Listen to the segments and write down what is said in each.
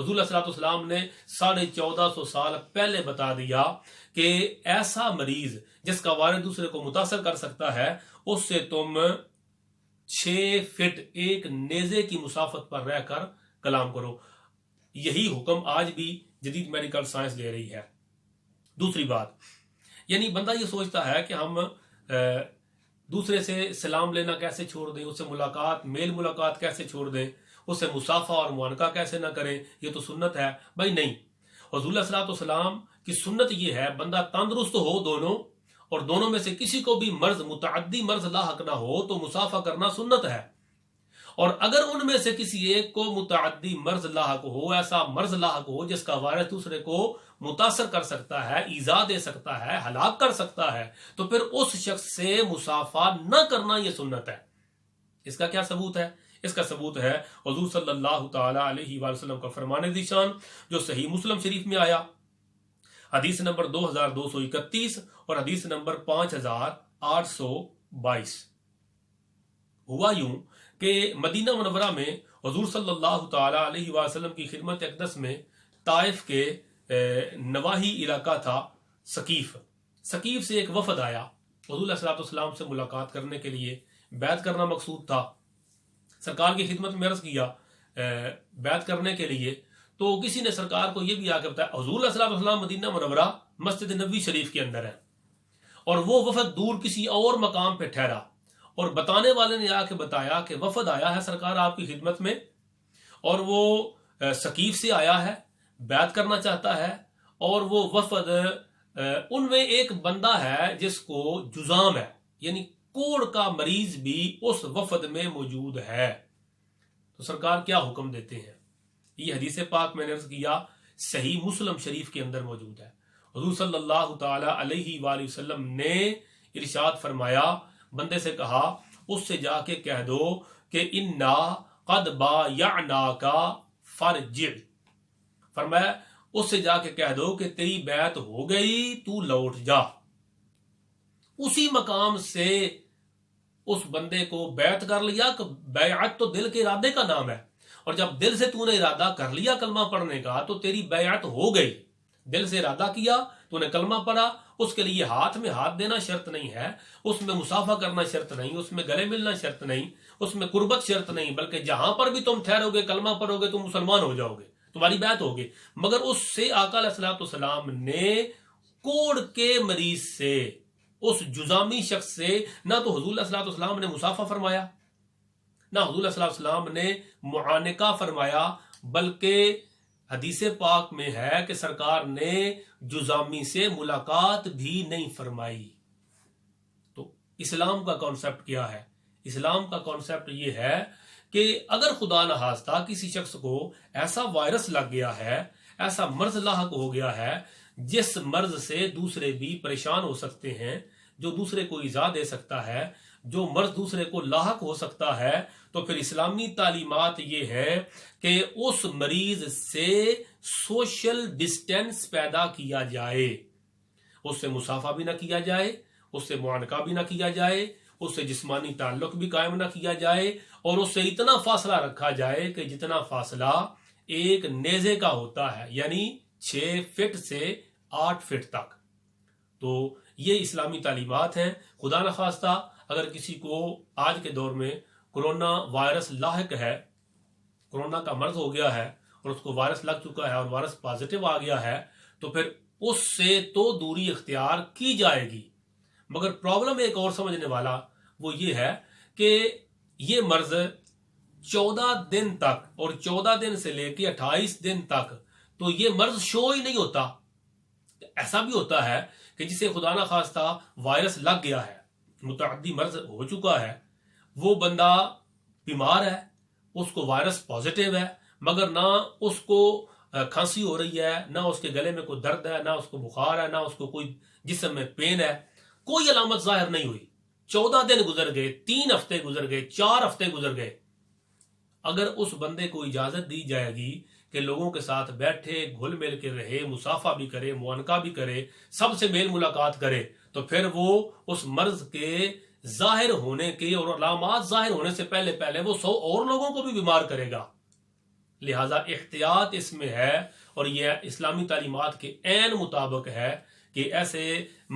حضور علیہ السلام نے 1450 سال پہلے بتا دیا کہ ایسا مریض جس کا وائرس دوسرے کو متاثر کر سکتا ہے اس سے تم 6 فٹ ایک نیزے کی مسافت پر رہ کر کلام کرو. یہی حکم آج بھی جدید میڈیکل سائنس دے رہی ہے. دوسری بات، یعنی بندہ یہ سوچتا ہے کہ ہم دوسرے سے سلام لینا کیسے چھوڑ دیں، اس سے ملاقات میل ملاقات کیسے چھوڑ دیں، اس سے مصافحہ اور معانقہ کیسے نہ کریں، یہ تو سنت ہے. بھائی نہیں، حضور علیہ السلام کی سنت یہ ہے بندہ تندرست ہو دونوں، اور دونوں میں سے کسی کو بھی مرض متعدی مرض لاحق نہ ہو تو مصافحہ کرنا سنت ہے. اور اگر ان میں سے کسی ایک کو متعدی مرض لاحق ہو، ایسا مرض لاحق ہو جس کا وائرس دوسرے کو متاثر کر سکتا ہے، ایذا دے سکتا ہے، ہلاک کر سکتا ہے، تو پھر اس شخص سے مصافحہ نہ کرنا یہ سنت ہے. اس کا کیا ثبوت ہے؟ اس کا ثبوت ہے حضور صلی اللہ تعالی علیہ وآلہ وسلم کا فرمان ذیشان جو صحیح مسلم شریف میں آیا، حدیث نمبر 2231 اور حدیث نمبر 5822. ہوا یوں کہ مدینہ منورہ میں حضور صلی اللہ تعالی علیہ وآلہ وسلم کی خدمت اقدس میں طائف کے نواحی علاقہ تھا ثقیف. ثقیف سے ایک وفد آیا، حضور علیہ السلام سے ملاقات کرنے کے لیے، بیعت کرنا مقصود تھا. سرکار کی خدمت میں عرض کیا بیعت کرنے کے لیے، تو کسی نے سرکار کو یہ بھی آ کے بتایا حضور علیہ السلام مدینہ منورہ مسجد نبوی شریف کے اندر ہے، اور وہ وفد دور کسی اور مقام پہ ٹھہرا، اور بتانے والے نے آ کے بتایا کہ وفد آیا ہے سرکار آپ کی خدمت میں، اور وہ ثقیف سے آیا ہے، بیعت کرنا چاہتا ہے، اور وہ وفد ان میں ایک بندہ ہے جس کو جزام ہے، یعنی کوڑ کا مریض بھی اس وفد میں موجود ہے. تو سرکار کیا حکم دیتے ہیں؟ یہ حدیث پاک میں نے عرض کیا صحیح مسلم شریف کے اندر موجود ہے. حضور صلی اللہ تعالی علیہ وآلہ وسلم نے ارشاد فرمایا، بندے سے کہا اس سے جا کے کہہ دو کہ انا قد بایعناک فرجع. فرمایا اس سے جا کے کہہ دو کہ تیری بیعت ہو گئی، تو لوٹ جا. اسی مقام سے اس بندے کو بیعت کر لیا کہ بیعت تو دل کے ارادے کا نام ہے، اور جب دل سے تو نے ارادہ کر لیا کلمہ پڑھنے کا تو تیری بیعت ہو گئی. دل سے ارادہ کیا، تو نے کلمہ پڑھا، اس کے لیے ہاتھ میں ہاتھ دینا شرط نہیں ہے، اس میں مصافحہ کرنا شرط نہیں، اس میں گلے ملنا شرط نہیں، اس میں قربت شرط نہیں، بلکہ جہاں پر بھی تم ٹھہرو گے کلمہ پڑھو گے تم مسلمان ہو جاؤ گے، تمہاری بیعت ہوگی. مگر اس سے آقا علیہ السلام نے کوڑ کے مریض سے، اس جزامی شخص سے نہ تو حضور علیہ السلام نے مصافحہ فرمایا، نہ حضور علیہ السلام نے معانقہ فرمایا، بلکہ حدیث پاک میں ہے کہ سرکار نے جزامی سے ملاقات بھی نہیں فرمائی. تو اسلام کا کانسیپٹ کیا ہے؟ اسلام کا کانسیپٹ یہ ہے کہ اگر خدا نخواستہ کسی شخص کو ایسا وائرس لگ گیا ہے، ایسا مرض لاحق ہو گیا ہے جس مرض سے دوسرے بھی پریشان ہو سکتے ہیں، جو دوسرے کو ایذا دے سکتا ہے، جو مرض دوسرے کو لاحق ہو سکتا ہے، تو پھر اسلامی تعلیمات یہ ہے کہ اس مریض سے سوشل ڈسٹینس پیدا کیا جائے، اس سے مصافحہ بھی نہ کیا جائے، اس سے معانقہ بھی نہ کیا جائے، اس سے جسمانی تعلق بھی قائم نہ کیا جائے، اور اس سے اتنا فاصلہ رکھا جائے کہ جتنا فاصلہ ایک نیزے کا ہوتا ہے، یعنی 6 فٹ سے 8 فٹ تک. تو یہ اسلامی تعلیمات ہیں. خدا نخواستہ اگر کسی کو آج کے دور میں کرونا وائرس لاحق ہے، کرونا کا مرض ہو گیا ہے اور اس کو وائرس لگ چکا ہے اور وائرس پازیٹیو آ گیا ہے، تو پھر اس سے تو دوری اختیار کی جائے گی. مگر پرابلم ایک اور سمجھنے والا وہ یہ ہے کہ یہ مرض 14 دن تک، اور 14 دن سے لے کے 28 دن تک تو یہ مرض شو ہی نہیں ہوتا. ایسا بھی ہوتا ہے کہ جسے خدا نہ خواستہ وائرس لگ گیا ہے، متعدی مرض ہو چکا ہے، وہ بندہ بیمار ہے، اس کو وائرس پازیٹیو ہے، مگر نہ اس کو کھانسی ہو رہی ہے، نہ اس کے گلے میں کوئی درد ہے، نہ اس کو بخار ہے، نہ اس کو کوئی جسم میں پین ہے، کوئی علامت ظاہر نہیں ہوئی. 14 دن گزر گئے، 3 ہفتے گزر گئے، 4 ہفتے گزر گئے. اگر اس بندے کو اجازت دی جائے گی کہ لوگوں کے ساتھ بیٹھے، گھل مل کے رہے، مصافحہ بھی کرے، معانقہ بھی کرے، سب سے میل ملاقات کرے، تو پھر وہ اس مرض کے ظاہر ہونے کے اور علامات ظاہر ہونے سے پہلے وہ 100 اور لوگوں کو بھی بیمار کرے گا. لہٰذا احتیاط اس میں ہے، اور یہ اسلامی تعلیمات کے عین مطابق ہے کہ ایسے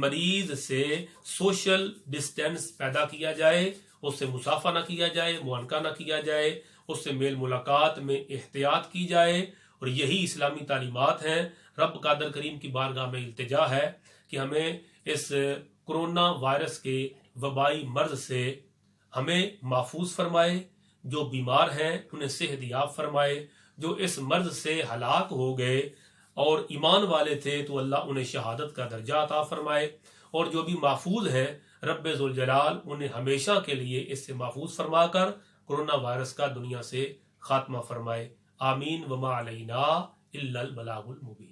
مریض سے سوشل ڈسٹینس پیدا کیا جائے، اس سے مصافحہ نہ کیا جائے، معانقہ نہ کیا جائے، اس سے میل ملاقات میں احتیاط کی جائے، اور یہی اسلامی تعلیمات ہیں۔ رب قادر کریم کی بارگاہ میں التجا ہے کہ ہمیں اس کرونا وائرس کے وبائی مرض سے ہمیں محفوظ فرمائے، جو بیمار ہیں انہیں صحت یاب فرمائے، جو اس مرض سے ہلاک ہو گئے اور ایمان والے تھے تو اللہ انہیں شہادت کا درجہ عطا فرمائے، اور جو بھی محفوظ ہیں رب ذوالجلال انہیں ہمیشہ کے لیے اس سے محفوظ فرما کر کرونا وائرس کا دنیا سے خاتمہ فرمائے۔ آمین۔ وما علینا الا البلاغ المبین۔